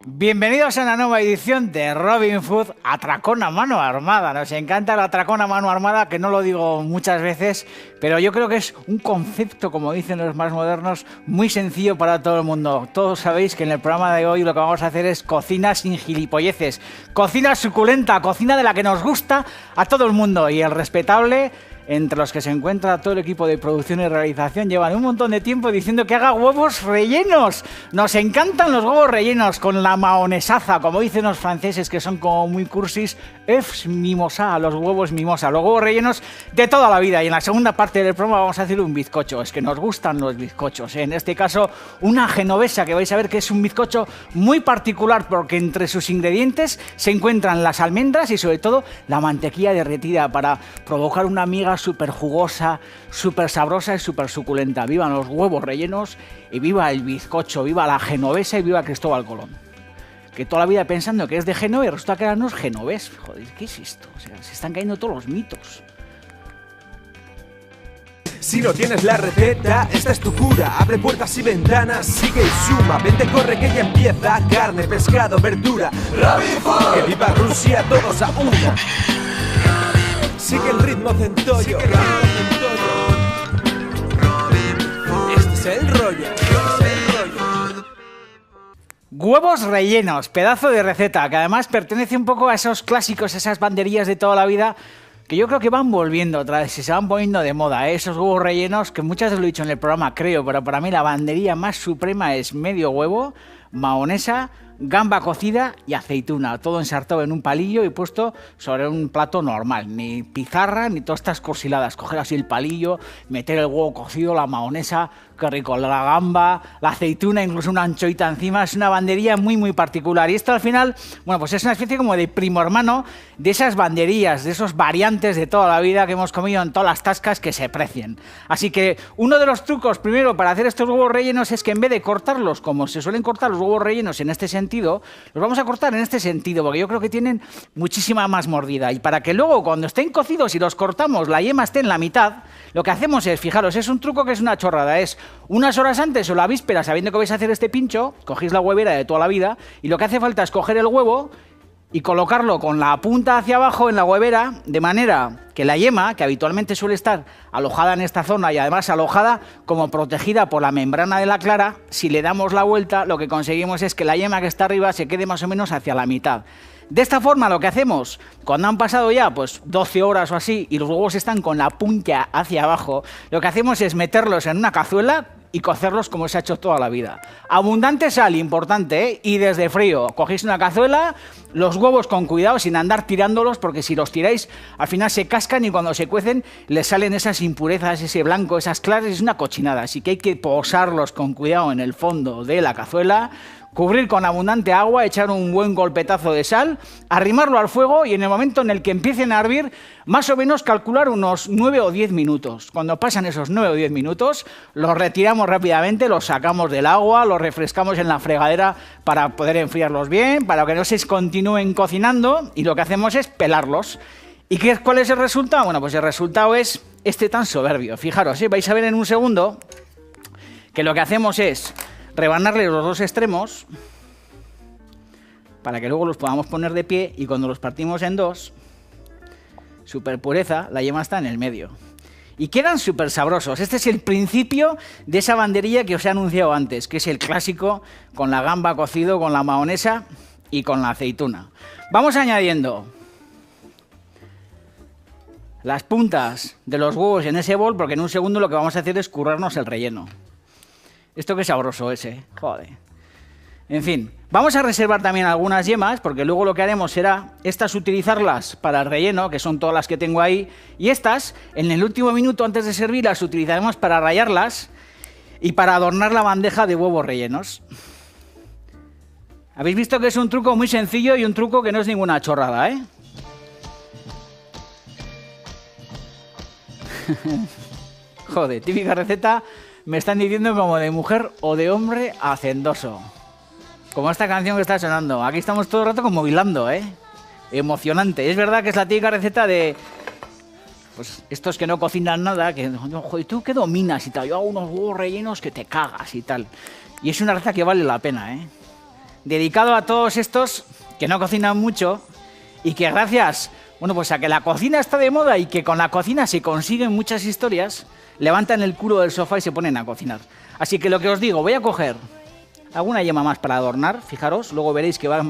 Bienvenidos a una nueva edición de Robin Hood Atracón a mano armada. Nos encanta el atracón a mano armada, que no lo digo muchas veces, pero yo creo que es un concepto, como dicen los más modernos, muy sencillo para todo el mundo. Todos sabéis que en el programa de hoy lo que vamos a hacer es cocina sin gilipolleces, cocina suculenta, cocina de la que nos gusta a todo el mundo, y el respetable, entre los que se encuentra todo el equipo de producción y realización, llevan un montón de tiempo diciendo que haga huevos rellenos. Nos encantan los huevos rellenos con la maonesaza, como dicen los franceses, que son como muy cursis, œufs mimosa, los huevos mimosa, los huevos rellenos de toda la vida. Y en la segunda parte del programa vamos a hacer un bizcocho. Es que nos gustan los bizcochos, ¿eh? En este caso, una genovesa, que vais a ver que es un bizcocho muy particular, porque entre sus ingredientes se encuentran las almendras y sobre todo la mantequilla derretida para provocar una miga súper jugosa, súper sabrosa y súper suculenta. Vivan los huevos rellenos y viva el bizcocho, viva la genovesa y viva Cristóbal Colón. Que toda la vida pensando que es de Génova y resulta que ahora no es genovés. Joder, ¿qué es esto? O sea, se están cayendo todos los mitos. Si no tienes la receta, esta es tu cura. Abre puertas y ventanas, sigue y suma. Vente, corre que ya empieza. Carne, pescado, verdura. Robin Hood. Que viva Rusia, todos a una. Sigue el ritmo centollo. Este es el rollo. Huevos rellenos, pedazo de receta, que además pertenece un poco a esos clásicos, esas banderías de toda la vida, que yo creo que van volviendo otra vez y se van poniendo de moda, ¿eh? Esos huevos rellenos, que muchas veces lo he dicho en el programa, creo, pero para mí la bandería más suprema es medio huevo, mahonesa, gamba cocida y aceituna, todo ensartado en un palillo y puesto sobre un plato normal, ni pizarra ni todas estas cosiladas. Coger así el palillo, meter el huevo cocido, la mahonesa, qué rico, la gamba, la aceituna, incluso una anchoita encima. Es una bandería muy muy particular, y esto al final, bueno, pues es una especie como de primo hermano de esas banderías, de esos variantes de toda la vida que hemos comido en todas las tascas que se precien. Así que uno de los trucos primero para hacer estos huevos rellenos es que en vez de cortarlos como se suelen cortar los huevos rellenos en este sentido, los vamos a cortar en este sentido, porque yo creo que tienen muchísima más mordida, y para que luego cuando estén cocidos y los cortamos la yema esté en la mitad, lo que hacemos es, fijaros, es un truco que es una chorrada, es unas horas antes o la víspera, sabiendo que vais a hacer este pincho, cogéis la huevera de toda la vida y lo que hace falta es coger el huevo y colocarlo con la punta hacia abajo en la huevera, de manera que la yema, que habitualmente suele estar alojada en esta zona y además alojada como protegida por la membrana de la clara, si le damos la vuelta, lo que conseguimos es que la yema que está arriba se quede más o menos hacia la mitad. De esta forma, lo que hacemos, cuando han pasado ya pues 12 horas o así y los huevos están con la punta hacia abajo, lo que hacemos es meterlos en una cazuela y cocerlos como se ha hecho toda la vida. Abundante sal, importante, ¿eh? Y desde frío. Cogéis una cazuela, los huevos con cuidado, sin andar tirándolos, porque si los tiráis, al final se cascan y cuando se cuecen les salen esas impurezas, ese blanco, esas claras, es una cochinada. Así que hay que posarlos con cuidado en el fondo de la cazuela, cubrir con abundante agua, echar un buen golpetazo de sal, arrimarlo al fuego y en el momento en el que empiecen a hervir, más o menos calcular unos 9 o 10 minutos. Cuando pasan esos 9 o 10 minutos, los retiramos rápidamente, los sacamos del agua, los refrescamos en la fregadera para poder enfriarlos bien, para que no se continúen cocinando, y lo que hacemos es pelarlos. ¿Y cuál es el resultado? Bueno, pues el resultado es este tan soberbio. Fijaros, vais a ver en un segundo que lo que hacemos es rebanarle los dos extremos para que luego los podamos poner de pie, y cuando los partimos en dos, súper pureza, la yema está en el medio. Y quedan súper sabrosos. Este es el principio de esa banderilla que os he anunciado antes, que es el clásico con la gamba cocido, con la mahonesa y con la aceituna. Vamos añadiendo las puntas de los huevos en ese bol, porque en un segundo lo que vamos a hacer es currarnos el relleno. Esto qué sabroso es, joder. En fin, vamos a reservar también algunas yemas, porque luego lo que haremos será estas utilizarlas para el relleno, que son todas las que tengo ahí, y estas, en el último minuto antes de servirlas, utilizaremos para rallarlas y para adornar la bandeja de huevos rellenos. Habéis visto que es un truco muy sencillo y un truco que no es ninguna chorrada, ¿eh? Joder, típica receta, me están diciendo como de mujer o de hombre hacendoso. Como esta canción que está sonando. Aquí estamos todo el rato como bailando, ¿eh? Emocionante. Es verdad que es la típica receta de pues estos que no cocinan nada, que joder, ¿tú qué dominas y tal? Yo hago unos huevos rellenos que te cagas y tal. Y es una receta que vale la pena, ¿eh? dedicado a todos estos que no cocinan mucho y que gracias, bueno, pues a que la cocina está de moda y que con la cocina se consiguen muchas historias, levantan el culo del sofá y se ponen a cocinar. Así que lo que os digo, voy a coger alguna yema más para adornar, fijaros, luego veréis que va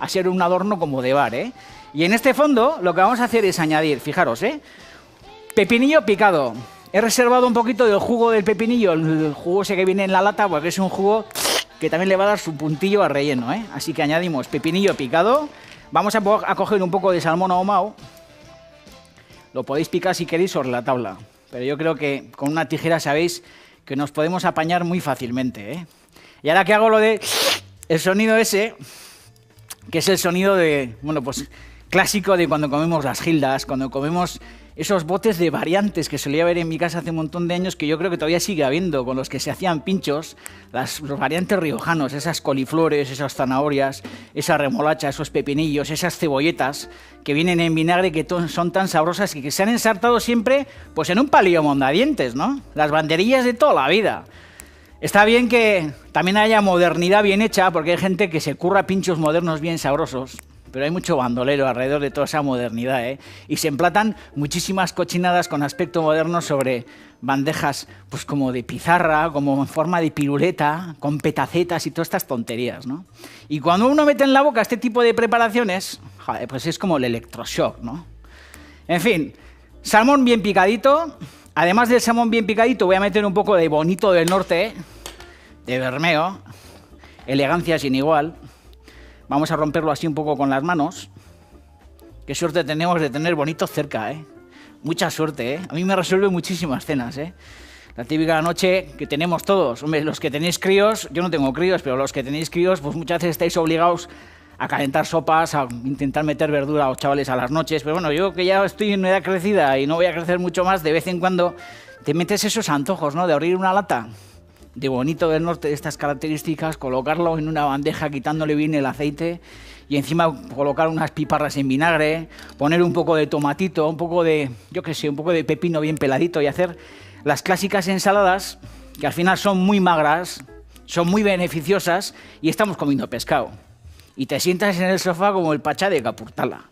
a ser un adorno como de bar, ¿eh? Y en este fondo lo que vamos a hacer es añadir, fijaros, pepinillo picado. He reservado un poquito del jugo del pepinillo, el jugo ese que viene en la lata, porque es un jugo que también le va a dar su puntillo al relleno, ¿eh? Así que añadimos pepinillo picado. Vamos a coger un poco de salmón ahumado. Lo podéis picar si queréis sobre la tabla, pero yo creo que con una tijera sabéis que nos podemos apañar muy fácilmente, ¿eh? Y ahora que hago lo de el sonido ese, que es el sonido de, bueno, pues clásico de cuando comemos las gildas, cuando comemos esos botes de variantes que solía haber en mi casa hace un montón de años, que yo creo que todavía sigue habiendo, con los que se hacían pinchos, los variantes riojanos, esas coliflores, esas zanahorias, esa remolacha, esos pepinillos, esas cebolletas que vienen en vinagre, que son tan sabrosas y que se han ensartado siempre pues en un palillo mondadientes, ¿no? Las banderillas de toda la vida. Está bien que también haya modernidad bien hecha, porque hay gente que se curra pinchos modernos bien sabrosos, pero hay mucho bandolero alrededor de toda esa modernidad, ¿eh? Y se emplatan muchísimas cochinadas con aspecto moderno sobre bandejas pues como de pizarra, como en forma de piruleta, con petacetas y todas estas tonterías, ¿no? Y cuando uno mete en la boca este tipo de preparaciones, joder, pues es como el electroshock, ¿no? En fin, salmón bien picadito. Además del salmón bien picadito, voy a meter un poco de bonito del norte, de Bermeo, elegancia sin igual. Vamos a romperlo así un poco con las manos. Qué suerte tenemos de tener bonitos cerca, ¿eh? Mucha suerte, ¿eh? A mí me resuelve muchísimas cenas, ¿eh? La típica noche que tenemos todos. Hombre, los que tenéis críos, yo no tengo críos, pero los que tenéis críos, pues muchas veces estáis obligados a calentar sopas, a intentar meter verdura a los chavales a las noches. Pero bueno, yo que ya estoy en una edad crecida y no voy a crecer mucho más, de vez en cuando te metes esos antojos, ¿no? De abrir una lata de bonito del norte de estas características, colocarlo en una bandeja quitándole bien el aceite y encima colocar unas piparras en vinagre, poner un poco de tomatito, un poco de, yo qué sé, un poco de pepino bien peladito y hacer las clásicas ensaladas que al final son muy magras, son muy beneficiosas y estamos comiendo pescado. Y te sientas en el sofá como el Pachá de Capurtala.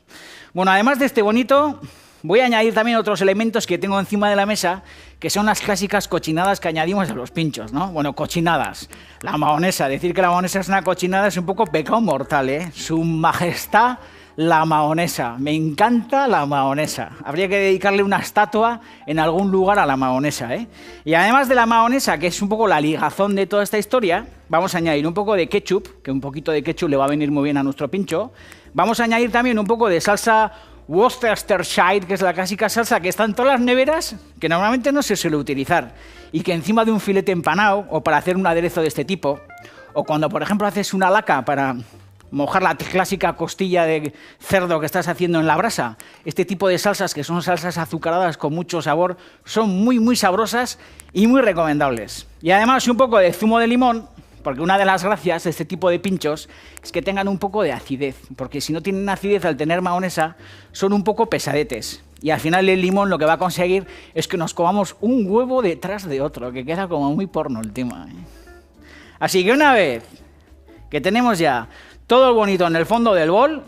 Bueno, además de este bonito, voy a añadir también otros elementos que tengo encima de la mesa, que son las clásicas cochinadas que añadimos a los pinchos, ¿no? Bueno, cochinadas. La mahonesa. Decir que la mahonesa es una cochinada es un poco pecado mortal, ¿eh? Su majestad, la mahonesa. Me encanta la mahonesa. Habría que dedicarle una estatua en algún lugar a la mahonesa, ¿eh? Y además de la mahonesa, que es un poco la ligazón de toda esta historia, vamos a añadir un poco de ketchup, que un poquito de ketchup le va a venir muy bien a nuestro pincho. Vamos a añadir también un poco de salsa Worcestershire, que es la clásica salsa que está en todas las neveras, que normalmente no se suele utilizar, y que encima de un filete empanado, o para hacer un aderezo de este tipo, o cuando, por ejemplo, haces una laca para mojar la clásica costilla de cerdo que estás haciendo en la brasa, este tipo de salsas, que son salsas azucaradas con mucho sabor, son muy, muy sabrosas y muy recomendables. Y además un poco de zumo de limón, porque una de las gracias de este tipo de pinchos es que tengan un poco de acidez, porque si no tienen acidez al tener mahonesa, son un poco pesadetes. Y al final el limón lo que va a conseguir es que nos comamos un huevo detrás de otro, que queda como muy porno el tema, ¿eh? Así que una vez que tenemos ya todo bonito en el fondo del bol,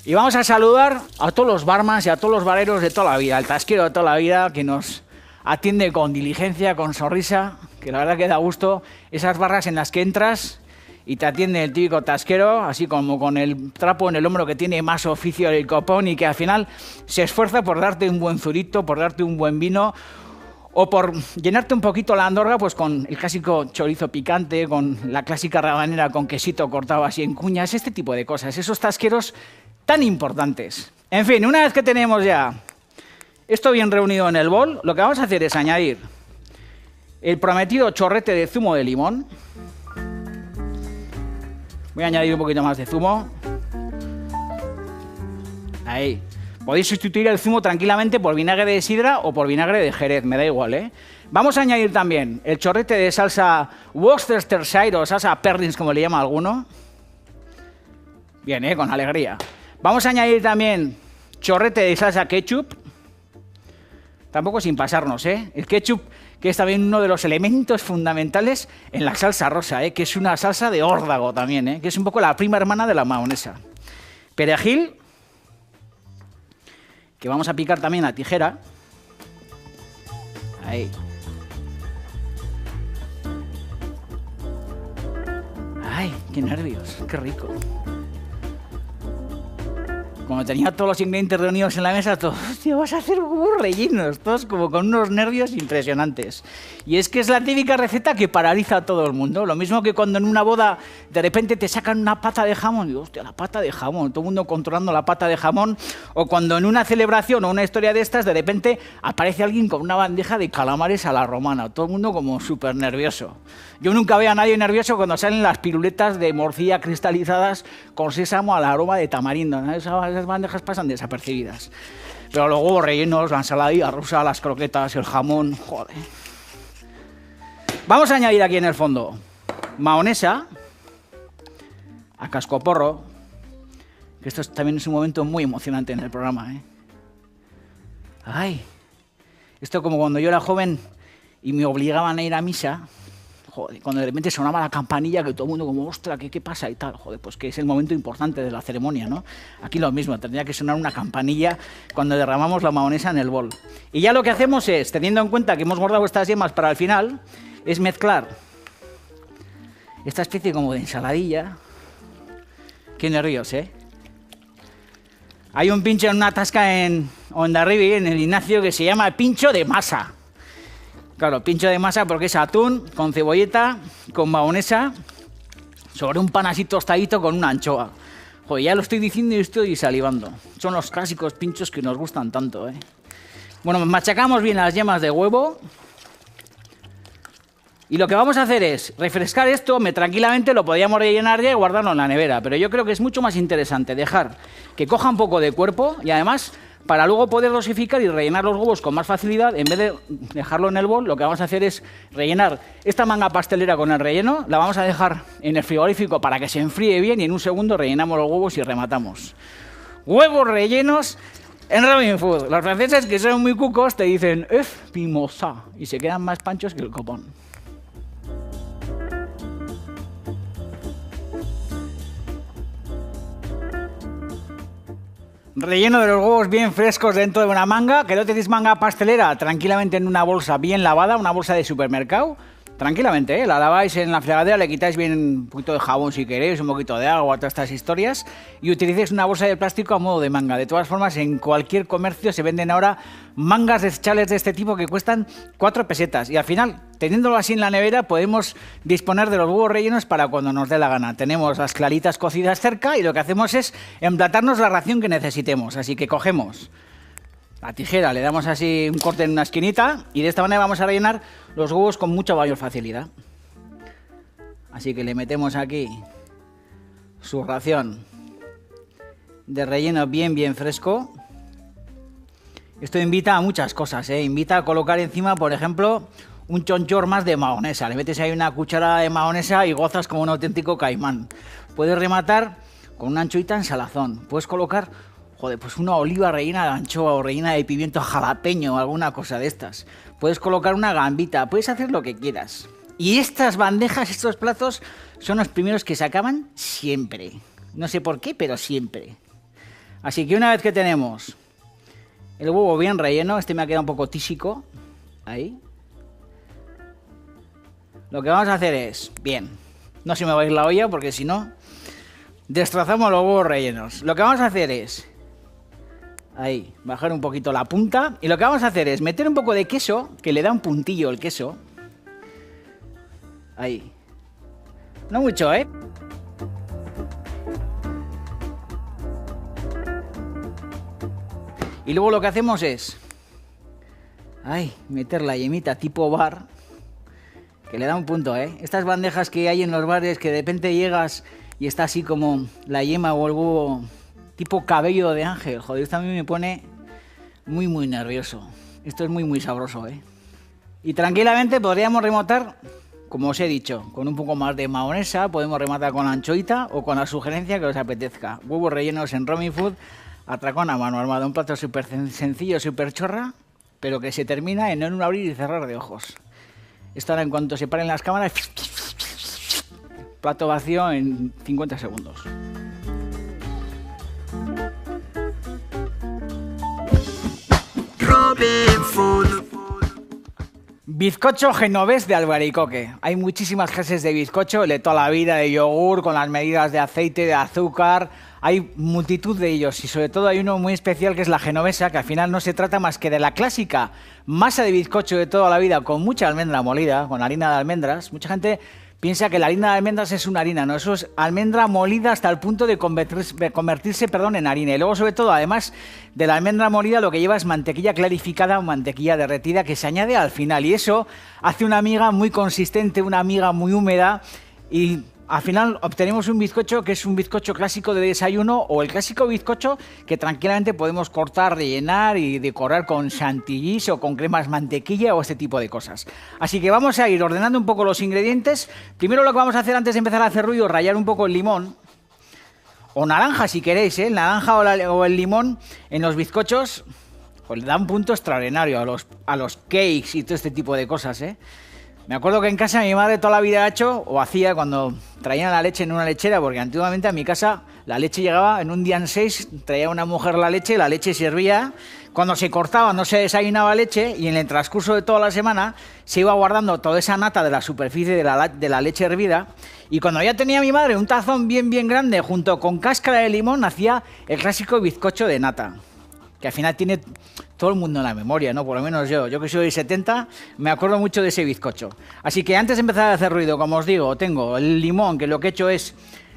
y vamos a saludar a todos los barmans y a todos los bareros de toda la vida, al tasquero de toda la vida que nos atiende con diligencia, con sonrisa, que la verdad que da gusto, esas barras en las que entras y te atiende el típico tasquero, así como con el trapo en el hombro que tiene más oficio el copón y que al final se esfuerza por darte un buen zurito, por darte un buen vino o por llenarte un poquito la andorga pues con el clásico chorizo picante, con la clásica rabanera con quesito cortado así en cuñas, este tipo de cosas, esos tasqueros tan importantes. En fin, una vez que tenemos ya esto bien reunido en el bol, lo que vamos a hacer es añadir el prometido chorrete de zumo de limón. Voy a añadir un poquito más de zumo. Ahí. Podéis sustituir el zumo tranquilamente por vinagre de sidra o por vinagre de jerez, me da igual, ¿eh? Vamos a añadir también el chorrete de salsa Worcestershire o salsa Perrins, como le llama alguno. Bien, con alegría. Vamos a añadir también chorrete de salsa ketchup. tampoco sin pasarnos, ¿eh? El ketchup, que es también uno de los elementos fundamentales en la salsa rosa, ¿eh? Que es una salsa de órdago también, ¿eh? Que es un poco la prima hermana de la mayonesa. Perejil, que vamos a picar también a tijera. Ahí. Ay, qué nervios, qué rico. Cuando tenía todos los ingredientes reunidos en la mesa, todos, hostia, vas a hacer huevos rellenos, todos como con unos nervios impresionantes. Y es que es la típica receta que paraliza a todo el mundo. Lo mismo que cuando en una boda de repente te sacan una pata de jamón, y digo, hostia, la pata de jamón, todo el mundo controlando la pata de jamón. O cuando en una celebración o una historia de estas, de repente aparece alguien con una bandeja de calamares a la romana, todo el mundo como súper nervioso. Yo nunca veo a nadie nervioso cuando salen las piruletas de morcilla cristalizadas con sésamo al aroma de tamarindo, ¿no? Esas bandejas pasan desapercibidas. Pero los huevos rellenos, la ensaladilla rusa, las croquetas, el jamón, joder. Vamos a añadir aquí en el fondo mayonesa a cascoporro, que esto también es un momento muy emocionante en el programa, ¿eh? Ay, esto como cuando yo era joven y me obligaban a ir a misa. Joder, cuando de repente sonaba la campanilla, que todo el mundo como, ostras, ¿qué pasa? Y tal, joder, pues que es el momento importante de la ceremonia, ¿no? Aquí lo mismo, tendría que sonar una campanilla cuando derramamos la mayonesa en el bol. Y ya lo que hacemos es, teniendo en cuenta que hemos guardado estas yemas para el final, es mezclar esta especie como de ensaladilla. Qué nervios, ¿eh? Hay un pincho en una tasca en Hondarribia, en el Ignacio, que se llama pincho de masa. Claro, pincho de masa porque es atún con cebolleta, con mayonesa, sobre un pan así tostadito con una anchoa. Joder, ya lo estoy diciendo y estoy salivando. Son los clásicos pinchos que nos gustan tanto, ¿eh? Bueno, machacamos bien las yemas de huevo. Y lo que vamos a hacer es refrescar esto, tranquilamente lo podríamos rellenar ya y guardarlo en la nevera. Pero yo creo que es mucho más interesante dejar que coja un poco de cuerpo y además, para luego poder dosificar y rellenar los huevos con más facilidad, en vez de dejarlo en el bol, lo que vamos a hacer es rellenar esta manga pastelera con el relleno, la vamos a dejar en el frigorífico para que se enfríe bien y en un segundo rellenamos los huevos y rematamos. Huevos rellenos en Robin Food. Los franceses, que son muy cucos, te dicen ¡ef, mimosa! Y se quedan más panchos que el copón. Relleno de los huevos bien frescos dentro de una manga, que no tenéis manga pastelera, tranquilamente en una bolsa bien lavada, una bolsa de supermercado, tranquilamente, ¿eh? La laváis en la fregadera, le quitáis bien un poquito de jabón si queréis, un poquito de agua, todas estas historias, y utilicéis una bolsa de plástico a modo de manga. De todas formas, en cualquier comercio se venden ahora mangas desechables de este tipo que cuestan 4 pesetas, y al final, teniéndolo así en la nevera, podemos disponer de los huevos rellenos para cuando nos dé la gana. Tenemos las claritas cocidas cerca y lo que hacemos es emplatarnos la ración que necesitemos. Así que cogemos la tijera, le damos así un corte en una esquinita y de esta manera vamos a rellenar los huevos con mucha mayor facilidad. Así que le metemos aquí su ración de relleno bien fresco. Esto invita a muchas cosas, ¿eh? Invita a colocar encima, por ejemplo, un chonchor más de mayonesa. Le metes ahí una cucharada de mayonesa y gozas como un auténtico caimán. Puedes rematar con una anchoita en salazón. Puedes colocar, joder, pues una oliva rellena de anchoa o rellena de pimiento jalapeño o alguna cosa de estas. Puedes colocar una gambita, puedes hacer lo que quieras. Y estas bandejas, estos platos, son los primeros que se acaban siempre. No sé por qué, pero siempre. Así que una vez que tenemos el huevo bien relleno, este me ha quedado un poco tísico, ahí. Lo que vamos a hacer es, bien, no se me va a ir la olla porque si no, destrozamos los huevos rellenos. Lo que vamos a hacer es, ahí, bajar un poquito la punta. Y lo que vamos a hacer es meter un poco de queso, que le da un puntillo el queso. Ahí. No mucho, ¿eh? Y luego lo que hacemos es, ahí, meter la yemita tipo bar, que le da un punto, ¿eh? Estas bandejas que hay en los bares que de repente llegas y está así como la yema o el huevo tipo cabello de ángel. Joder, esto a mí me pone muy nervioso. Esto es muy sabroso, ¿eh? Y tranquilamente podríamos rematar, como os he dicho, con un poco más de mayonesa. Podemos rematar con anchoita o con la sugerencia que os apetezca. Huevos rellenos en Robin Food, atracón a mano armada. Un plato súper sencillo, súper chorra pero que se termina en un abrir y cerrar de ojos. Esto ahora en cuanto se paren las cámaras, plato vacío en 50 segundos. Robin Food. Bizcocho genovés de albaricoque. Hay muchísimas clases de bizcocho, el de toda la vida, de yogur, con las medidas de aceite, de azúcar. Hay multitud de ellos y sobre todo hay uno muy especial que es la genovesa, que al final no se trata más que de la clásica masa de bizcocho de toda la vida con mucha almendra molida, con harina de almendras. Mucha gente piensa que la harina de almendras es una harina, no, eso es almendra molida hasta el punto de convertirse en harina. Y luego, sobre todo, además de la almendra molida, lo que lleva es mantequilla clarificada o mantequilla derretida que se añade al final. Y eso hace una miga muy consistente, una miga muy húmeda y al final obtenemos un bizcocho que es un bizcocho clásico de desayuno o el clásico bizcocho que tranquilamente podemos cortar, rellenar y decorar con chantilly o con cremas mantequilla o este tipo de cosas. Así que vamos a ir ordenando un poco los ingredientes. Primero lo que vamos a hacer antes de empezar a hacer ruido es rallar un poco el limón o naranja si queréis, ¿eh? El naranja o el limón en los bizcochos pues le da un punto extraordinario a los cakes y todo este tipo de cosas, ¿eh? Me acuerdo que en casa mi madre toda la vida ha hecho o hacía cuando traían la leche en una lechera, porque antiguamente a mi casa la leche llegaba en un día en 6, traía una mujer la leche se hervía, cuando se cortaba no se desayunaba leche y en el transcurso de toda la semana se iba guardando toda esa nata de la superficie de la leche hervida y cuando ya tenía mi madre un tazón bien grande junto con cáscara de limón hacía el clásico bizcocho de nata, que al final tiene todo el mundo en la memoria, ¿no? Por lo menos yo que soy 70, me acuerdo mucho de ese bizcocho. Así que antes de empezar a hacer ruido, como os digo, tengo el limón, que lo que he hecho es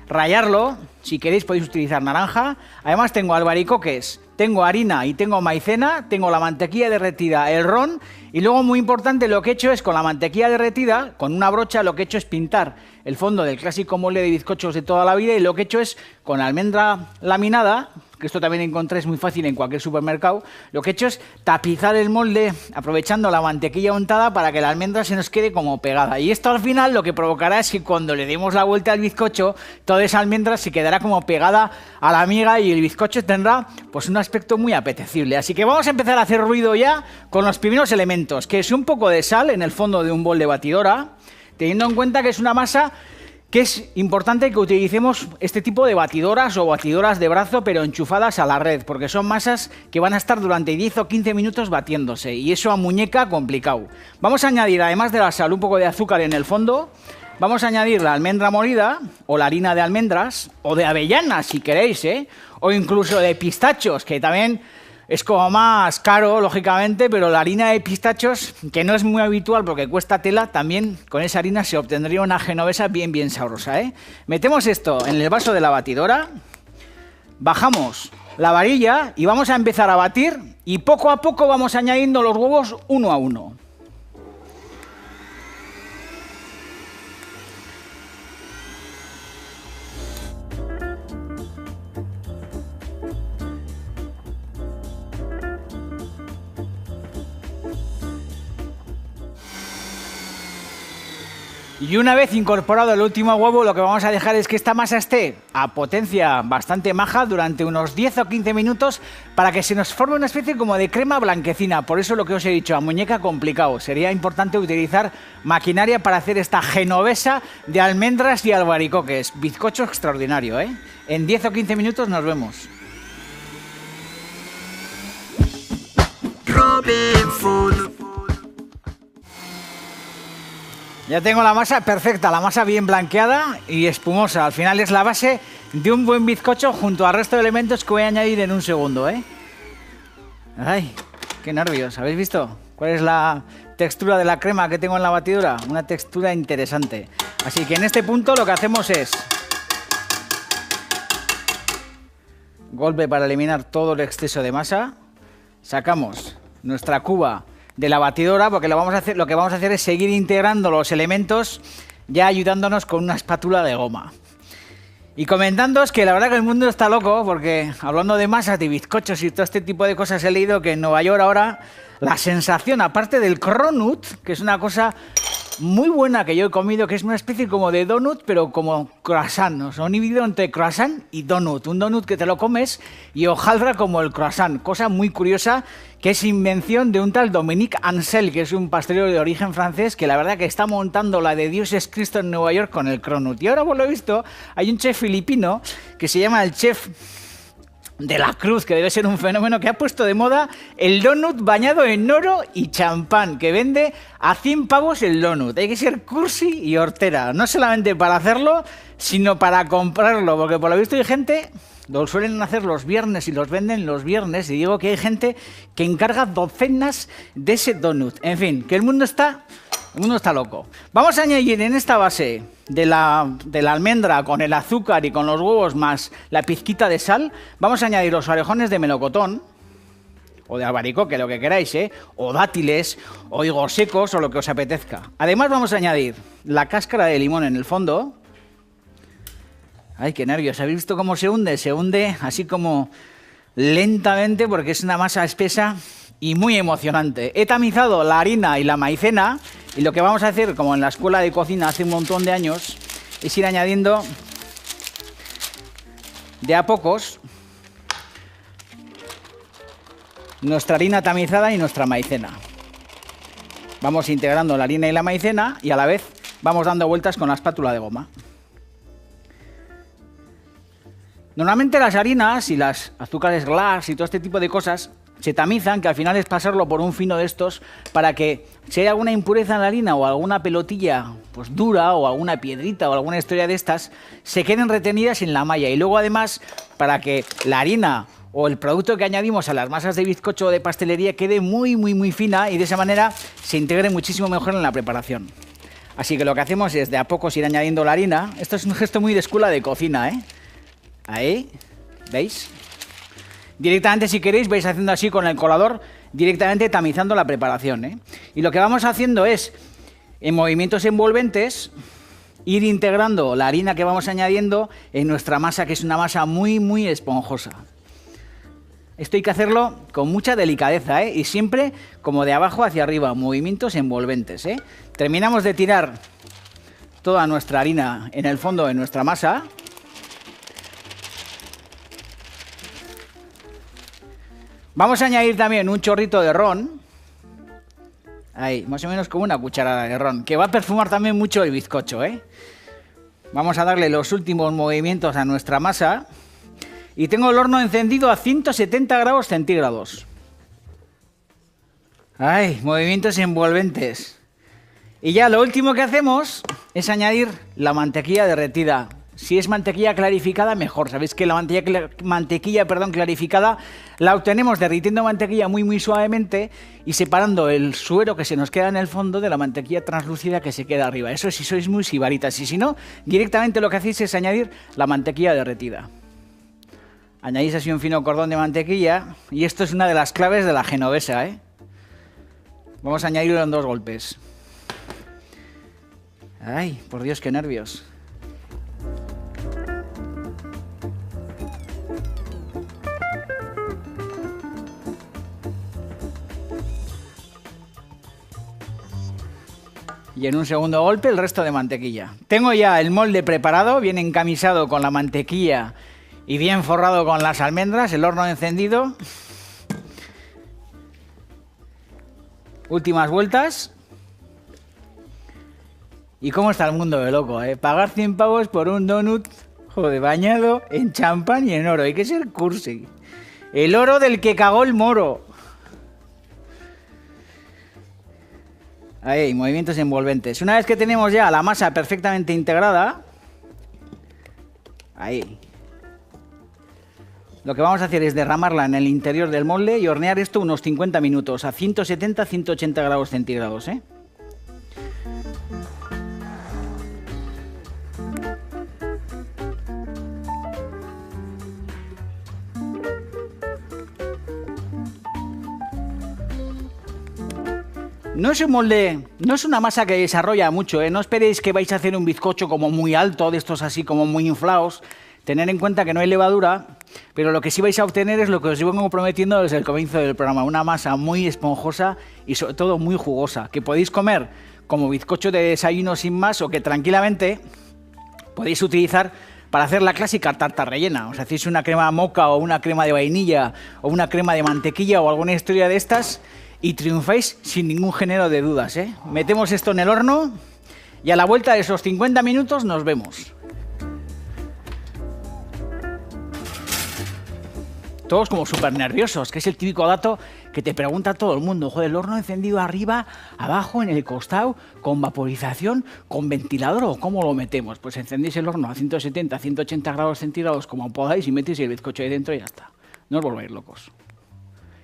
rallarlo. Si queréis podéis utilizar naranja. Además tengo albaricoques, tengo harina y tengo maicena, tengo la mantequilla derretida, el ron. Y luego, muy importante, lo que he hecho es con la mantequilla derretida, con una brocha, lo que he hecho es pintar el fondo del clásico molde de bizcochos de toda la vida. Y lo que he hecho es, con almendra laminada, que esto también encontráis muy fácil en cualquier supermercado, lo que he hecho es tapizar el molde aprovechando la mantequilla untada para que la almendra se nos quede como pegada. Y esto al final lo que provocará es que cuando le demos la vuelta al bizcocho, toda esa almendra se quedará como pegada a la miga y el bizcocho tendrá pues un aspecto muy apetecible. Así que vamos a empezar a hacer ruido ya con los primeros elementos, que es un poco de sal en el fondo de un bol de batidora, teniendo en cuenta que es una masa que es importante que utilicemos este tipo de batidoras o batidoras de brazo, pero enchufadas a la red, porque son masas que van a estar durante 10 o 15 minutos batiéndose, y eso a muñeca complicado. Vamos a añadir, además de la sal, un poco de azúcar en el fondo. Vamos a añadir la almendra molida, o la harina de almendras, o de avellanas, si queréis, ¿eh? O incluso de pistachos, que también es como más caro, lógicamente, pero la harina de pistachos, que no es muy habitual porque cuesta tela, también con esa harina se obtendría una genovesa bien sabrosa, ¿eh? Metemos esto en el vaso de la batidora, bajamos la varilla y vamos a empezar a batir y poco a poco vamos añadiendo los huevos uno a uno. Y una vez incorporado el último huevo, lo que vamos a dejar es que esta masa esté a potencia bastante maja durante unos 10 o 15 minutos para que se nos forme una especie como de crema blanquecina. Por eso lo que os he dicho, a muñeca complicado. Sería importante utilizar maquinaria para hacer esta genovesa de almendras y albaricoques. Bizcocho extraordinario, ¿eh? En 10 o 15 minutos nos vemos. Robin Food. Ya tengo la masa perfecta, la masa bien blanqueada y espumosa. Al final es la base de un buen bizcocho junto al resto de elementos que voy a añadir en un segundo, ¿eh? ¡Ay! ¡Qué nervios! ¿Habéis visto cuál es la textura de la crema que tengo en la batidora? Una textura interesante. Así que en este punto lo que hacemos es golpe para eliminar todo el exceso de masa. Sacamos nuestra cuba de la batidora, porque lo que vamos a hacer es seguir integrando los elementos, ya ayudándonos con una espátula de goma. Y comentándoos que la verdad que el mundo está loco, porque hablando de masas, de bizcochos y todo este tipo de cosas, he leído que en Nueva York ahora la sensación, aparte del cronut, que es una cosa muy buena que yo he comido, que es una especie como de donut, pero como croissant, ¿no? O sea, un híbrido entre croissant y donut. Un donut que te lo comes y hojaldra como el croissant. Cosa muy curiosa, que es invención de un tal Dominique Ansel, que es un pastelero de origen francés, que la verdad que está montando la de Dios es Cristo en Nueva York con el cronut. Y ahora, por lo visto, hay un chef filipino que se llama el chef de la Cruz, que debe ser un fenómeno, que ha puesto de moda el donut bañado en oro y champán, que vende a 100 pavos el donut. Hay que ser cursi y hortera, no solamente para hacerlo, sino para comprarlo, porque por lo visto hay gente, lo suelen hacer los viernes y los venden los viernes, y digo que hay gente que encarga docenas de ese donut. En fin, que el mundo está loco. Vamos a añadir en esta base de la almendra con el azúcar y con los huevos más la pizquita de sal, vamos a añadir los orejones de melocotón o de albaricoque, lo que queráis, o dátiles, o higos secos, o lo que os apetezca. Además vamos a añadir la cáscara de limón en el fondo. Ay, qué nervios, ¿habéis visto cómo se hunde? Se hunde así como lentamente porque es una masa espesa y muy emocionante. He tamizado la harina y la maicena, y lo que vamos a hacer, como en la escuela de cocina hace un montón de años, es ir añadiendo de a pocos nuestra harina tamizada y nuestra maicena. Vamos integrando la harina y la maicena y a la vez vamos dando vueltas con la espátula de goma. Normalmente las harinas y las azúcares glass y todo este tipo de cosas se tamizan, que al final es pasarlo por un fino de estos para que si hay alguna impureza en la harina o alguna pelotilla pues dura o alguna piedrita o alguna historia de estas, se queden retenidas en la malla. Y luego además para que la harina o el producto que añadimos a las masas de bizcocho o de pastelería quede muy fina y de esa manera se integre muchísimo mejor en la preparación. Así que lo que hacemos es de a poco ir añadiendo la harina. Esto es un gesto muy de escuela de cocina, ¿eh? Ahí, ¿veis? Directamente, si queréis, vais haciendo así con el colador, directamente tamizando la preparación, ¿eh? Y lo que vamos haciendo es, en movimientos envolventes, ir integrando la harina que vamos añadiendo en nuestra masa, que es una masa muy esponjosa. Esto hay que hacerlo con mucha delicadeza, ¿eh? Y siempre como de abajo hacia arriba, movimientos envolventes, ¿eh? Terminamos de tirar toda nuestra harina en el fondo de nuestra masa. Vamos a añadir también un chorrito de ron. Ahí, más o menos como una cucharada de ron, que va a perfumar también mucho el bizcocho, ¿eh? Vamos a darle los últimos movimientos a nuestra masa. Y tengo el horno encendido a 170 grados centígrados. Ay, movimientos envolventes. Y ya lo último que hacemos es añadir la mantequilla derretida. Si es mantequilla clarificada, mejor. Sabéis que la mantequilla clarificada la obtenemos derritiendo mantequilla muy suavemente y separando el suero que se nos queda en el fondo de la mantequilla translúcida que se queda arriba. Eso si sois muy sibaritas. Y si no, directamente lo que hacéis es añadir la mantequilla derretida. Añadís así un fino cordón de mantequilla y esto es una de las claves de la genovesa, ¿eh? Vamos a añadirlo en 2 golpes. Ay, por Dios, qué nervios. Y en un segundo golpe el resto de mantequilla. Tengo ya el molde preparado, bien encamisado con la mantequilla y bien forrado con las almendras, el horno encendido. Últimas vueltas. ¿Y cómo está el mundo de loco, eh? Pagar 100 pavos por un donut, joder, bañado en champán y en oro. Hay que ser cursi. El oro del que cagó el moro. Ahí, movimientos envolventes. Una vez que tenemos ya la masa perfectamente integrada, ahí, lo que vamos a hacer es derramarla en el interior del molde y hornear esto unos 50 minutos a 170-180 grados centígrados, ¿eh? No es un molde, no es una masa que desarrolla mucho, ¿eh? No esperéis que vais a hacer un bizcocho como muy alto, de estos así como muy inflados. Tener en cuenta que no hay levadura, pero lo que sí vais a obtener es lo que os vengo prometiendo desde el comienzo del programa. Una masa muy esponjosa y sobre todo muy jugosa, que podéis comer como bizcocho de desayuno sin más, o que tranquilamente podéis utilizar para hacer la clásica tarta rellena. Os hacéis una crema moca o una crema de vainilla o una crema de mantequilla o alguna historia de estas y triunfáis sin ningún género de dudas, ¿eh? Metemos esto en el horno y a la vuelta de esos 50 minutos nos vemos. Todos como súper nerviosos, que es el típico dato que te pregunta todo el mundo. Joder, el horno encendido arriba, abajo, en el costado, con vaporización, con ventilador, ¿o cómo lo metemos? Pues encendéis el horno a 170, 180 grados centígrados como podáis y metéis el bizcocho ahí dentro y ya está. No os volváis locos,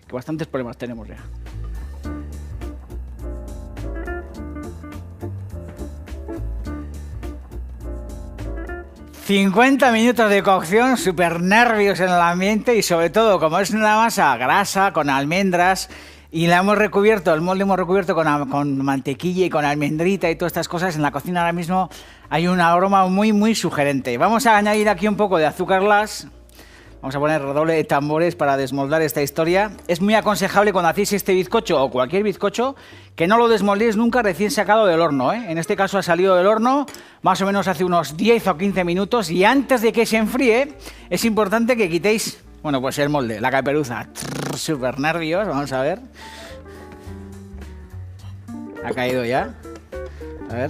que bastantes problemas tenemos ya. 50 minutos de cocción, súper nervios en el ambiente y sobre todo, como es una masa grasa con almendras y la hemos recubierto, el molde hemos recubierto con mantequilla y con almendrita y todas estas cosas, en la cocina ahora mismo hay un aroma muy sugerente. Vamos a añadir aquí un poco de azúcar glass. Vamos a poner redoble de tambores para desmoldar esta historia. Es muy aconsejable cuando hacéis este bizcocho o cualquier bizcocho que no lo desmoldéis nunca recién sacado del horno, ¿eh? En este caso ha salido del horno más o menos hace unos 10 o 15 minutos y antes de que se enfríe es importante que quitéis, bueno, pues el molde, la caperuza. Súper nervios, vamos a ver. Ha caído ya. A ver.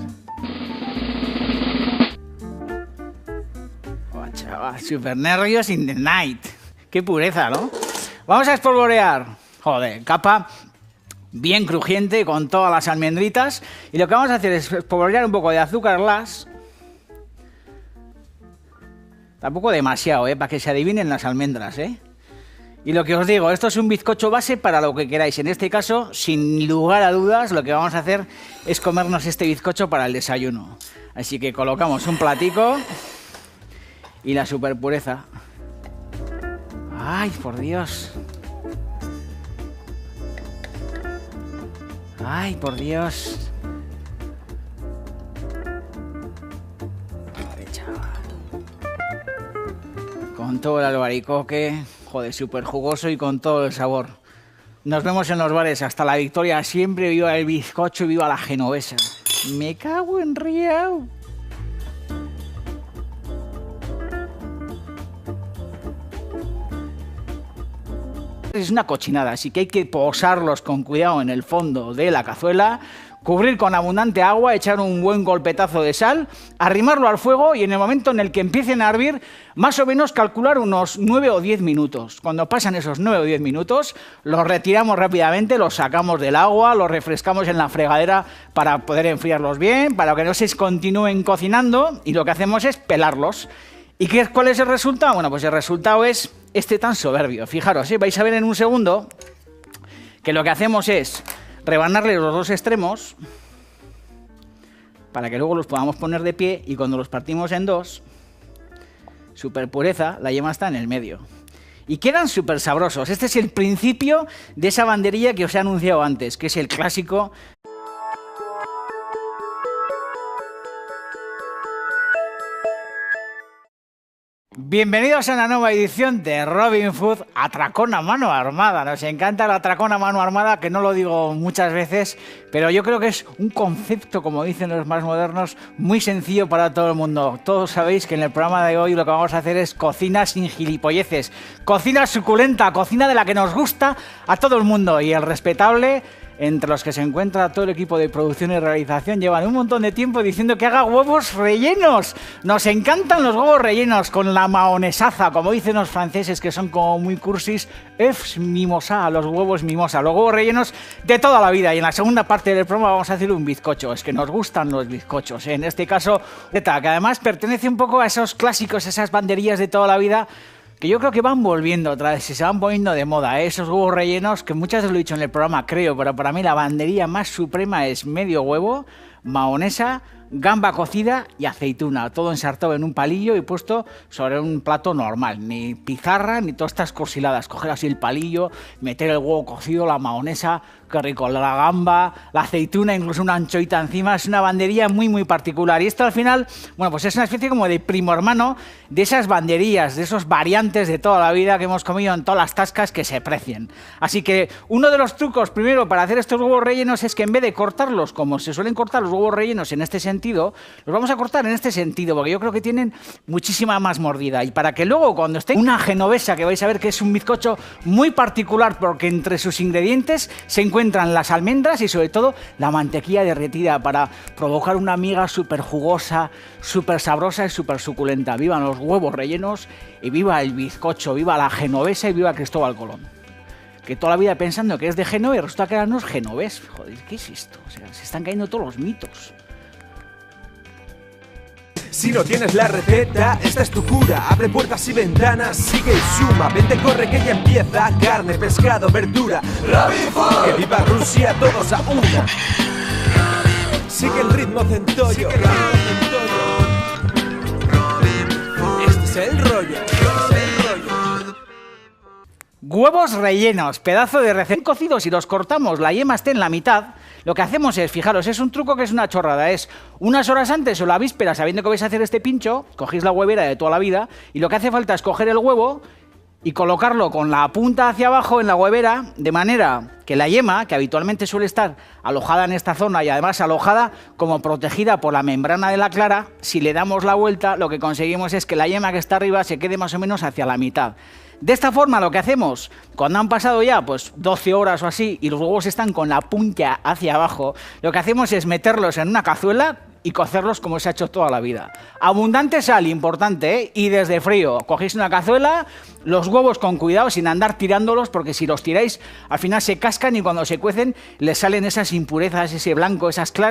Chaval, super nervios in the night. Qué pureza, ¿no? Vamos a espolvorear. Joder, capa bien crujiente con todas las almendritas. Y lo que vamos a hacer es espolvorear un poco de azúcar glass. Tampoco demasiado, para que se adivinen las almendras, ¿eh? Y lo que os digo, esto es un bizcocho base para lo que queráis. En este caso, sin lugar a dudas, lo que vamos a hacer es comernos este bizcocho para el desayuno. Así que colocamos un platico. Y la super pureza. ¡Ay, por Dios! ¡Ay, por Dios! Joder, chaval. Con todo el albaricoque. Joder, súper jugoso y con todo el sabor. Nos vemos en los bares. Hasta la victoria. Siempre viva el bizcocho y viva la genovesa. Me cago en Riau. Es una cochinada, así que hay que posarlos con cuidado en el fondo de la cazuela, cubrir con abundante agua, echar un buen golpetazo de sal, arrimarlo al fuego y en el momento en el que empiecen a hervir, más o menos calcular unos 9 o 10 minutos. Cuando pasan esos 9 o 10 minutos, los retiramos rápidamente, los sacamos del agua, los refrescamos en la fregadera para poder enfriarlos bien, para que no se continúen cocinando y lo que hacemos es pelarlos. ¿Y cuál es el resultado? Bueno, pues el resultado es este tan soberbio. Fijaros, vais a ver en un segundo que lo que hacemos es rebanarle los dos extremos para que luego los podamos poner de pie y cuando los partimos en dos, super pureza, la yema está en el medio. Y quedan súper sabrosos. Este es el principio de esa banderilla que os he anunciado antes, que es el clásico. Bienvenidos a una nueva edición de Robin Food Atracón a mano armada. Nos encanta el atracón a mano armada, que no lo digo muchas veces, pero yo creo que es un concepto, como dicen los más modernos, muy sencillo para todo el mundo. Todos sabéis que en el programa de hoy lo que vamos a hacer es cocina sin gilipolleces, cocina suculenta, cocina de la que nos gusta a todo el mundo, y el respetable, entre los que se encuentra todo el equipo de producción y realización, llevan un montón de tiempo diciendo que haga huevos rellenos. Nos encantan los huevos rellenos con la maonesaza, como dicen los franceses, que son como muy cursis, œufs mimosa, los huevos mimosa, los huevos rellenos de toda la vida. Y en la segunda parte del programa vamos a hacer un bizcocho. Es que nos gustan los bizcochos, ¿eh? En este caso, que además pertenece un poco a esos clásicos, esas banderías de toda la vida, que yo creo que van volviendo otra vez, se van poniendo de moda, ¿eh? Esos huevos rellenos, que muchas veces lo he dicho en el programa, creo, pero para mí la banderilla más suprema es medio huevo, mahonesa, gamba cocida y aceituna, todo ensartado en un palillo y puesto sobre un plato normal, ni pizarra ni todas estas cosiladas. Coger así el palillo, meter el huevo cocido, la mahonesa, qué rico, la gamba, la aceituna, incluso una anchoita encima. Es una bandería muy particular y esto al final, bueno, pues es una especie como de primo hermano de esas banderías, de esos variantes de toda la vida que hemos comido en todas las tascas que se precien. Así que uno de los trucos primero para hacer estos huevos rellenos es que en vez de cortarlos como se suelen cortar los huevos rellenos en este sentido, los vamos a cortar en este sentido, porque yo creo que tienen muchísima más mordida. Y para que luego, cuando esté una genovesa, que vais a ver que es un bizcocho muy particular, porque entre sus ingredientes se encuentran las almendras y sobre todo la mantequilla derretida para provocar una miga súper jugosa, súper sabrosa y súper suculenta. Vivan los huevos rellenos y viva el bizcocho, viva la genovesa y viva Cristóbal Colón. Que toda la vida pensando que es de Génova y resulta que eran los genovés. Joder, ¿qué es esto? O sea, se están cayendo todos los mitos. Si no tienes la receta, esta es tu cura. Abre puertas y ventanas, sigue y suma. Vente, corre que ya empieza. Carne, pescado, verdura, Ravi Food. Que viva Rusia, todos a una. Sigue el ritmo centollo. Este es el rollo. Huevos rellenos, pedazo de recién cocidos, si los cortamos, la yema esté en la mitad, lo que hacemos es, fijaros, es un truco que es una chorrada, es unas horas antes o la víspera, sabiendo que vais a hacer este pincho, cogéis la huevera de toda la vida y lo que hace falta es coger el huevo y colocarlo con la punta hacia abajo en la huevera, de manera que la yema, que habitualmente suele estar alojada en esta zona y además alojada como protegida por la membrana de la clara, si le damos la vuelta, lo que conseguimos es que la yema que está arriba se quede más o menos hacia la mitad. De esta forma lo que hacemos, cuando han pasado ya pues 12 horas o así y los huevos están con la punta hacia abajo, lo que hacemos es meterlos en una cazuela y cocerlos como se ha hecho toda la vida. Abundante sal, importante, ¿eh? Y desde frío. Cogéis una cazuela, los huevos con cuidado, sin andar tirándolos, porque si los tiráis al final se cascan y cuando se cuecen les salen esas impurezas, ese blanco, esas claras.